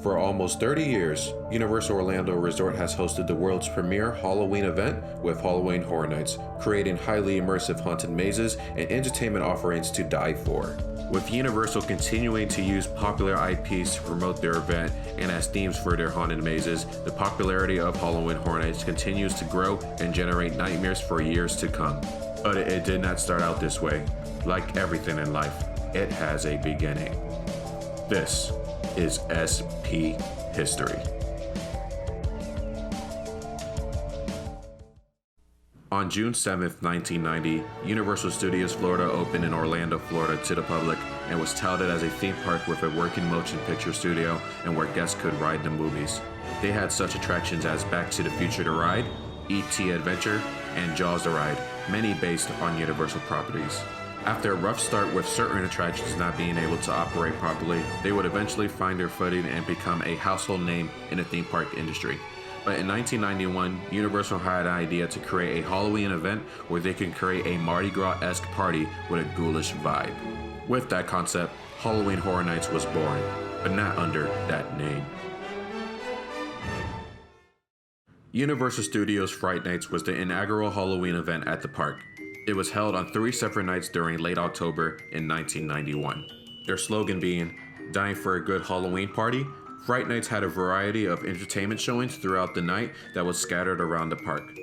For almost 30 years, Universal Orlando Resort has hosted the world's premier Halloween event with Halloween Horror Nights, creating highly immersive haunted mazes and entertainment offerings to die for. With Universal continuing to use popular IPs to promote their event and as themes for their haunted mazes, the popularity of Halloween Horror Nights continues to grow and generate nightmares for years to come. But it did not start out this way. Like everything in life, it has a beginning. This is SP History. On June 7, 1990, Universal Studios Florida opened in Orlando, Florida to the public and was touted as a theme park with a working motion picture studio and where guests could ride the movies. They had such attractions as Back to the Future the Ride, E.T. Adventure, and Jaws the Ride, many based on Universal properties. After a rough start with certain attractions not being able to operate properly, they would eventually find their footing and become a household name in the theme park industry. But in 1991, Universal had an idea to create a Halloween event where they could create a Mardi Gras-esque party with a ghoulish vibe. With that concept, Halloween Horror Nights was born, but not under that name. Universal Studios Fright Nights was the inaugural Halloween event at the park. It was held on 3 separate nights during late October in 1991. Their slogan being, "Dying for a good Halloween party," Fright Nights had a variety of entertainment showings throughout the night that was scattered around the park.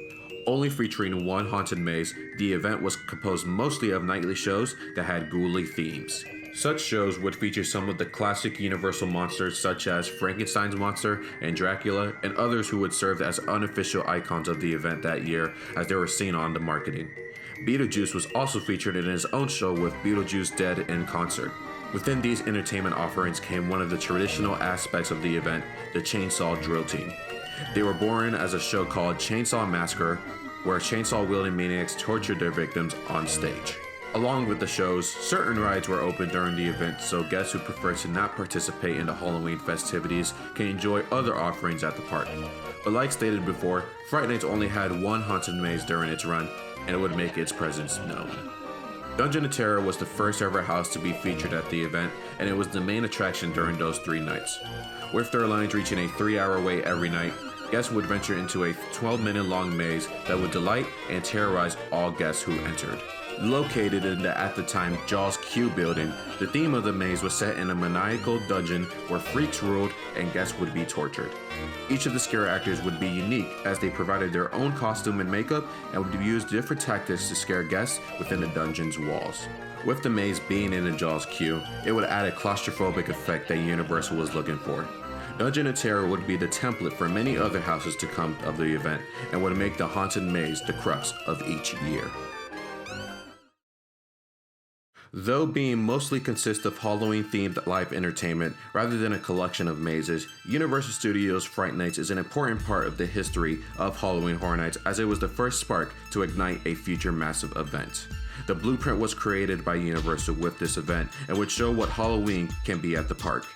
Only featuring one haunted maze, the event was composed mostly of nightly shows that had ghouly themes. Such shows would feature some of the classic Universal monsters such as Frankenstein's monster and Dracula, and others who would serve as unofficial icons of the event that year as they were seen on the marketing. Beetlejuice was also featured in his own show with Beetlejuice Dead in concert. Within these entertainment offerings came one of the traditional aspects of the event, the Chainsaw Drill Team. They were born as a show called Chainsaw Massacre, where chainsaw-wielding maniacs tortured their victims on stage. Along with the shows, certain rides were open during the event so guests who prefer to not participate in the Halloween festivities can enjoy other offerings at the park. But like stated before, Fright Nights only had one haunted maze during its run, and it would make its presence known. Dungeon of Terror was the first ever house to be featured at the event, and it was the main attraction during those 3 nights. With their lines reaching a 3-hour wait every night, guests would venture into a 12-minute long maze that would delight and terrorize all guests who entered. Located in the at the time Jaws Q building, the theme of the maze was set in a maniacal dungeon where freaks ruled and guests would be tortured. Each of the scare actors would be unique as they provided their own costume and makeup and would use different tactics to scare guests within the dungeon's walls. With the maze being in the Jaws Q, it would add a claustrophobic effect that Universal was looking for. Dungeon of Terror would be the template for many other houses to come of the event and would make the haunted maze the crux of each year. Though being mostly consists of Halloween-themed live entertainment rather than a collection of mazes, Universal Studios Fright Nights is an important part of the history of Halloween Horror Nights as it was the first spark to ignite a future massive event. The blueprint was created by Universal with this event and would show what Halloween can be at the park.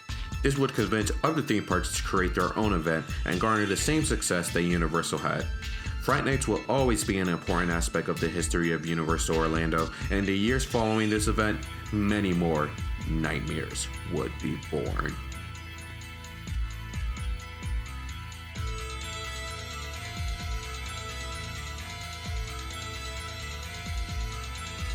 This would convince other theme parks to create their own event and garner the same success that Universal had. Fright Nights will always be an important aspect of the history of Universal Orlando, and in the years following this event, many more nightmares would be born.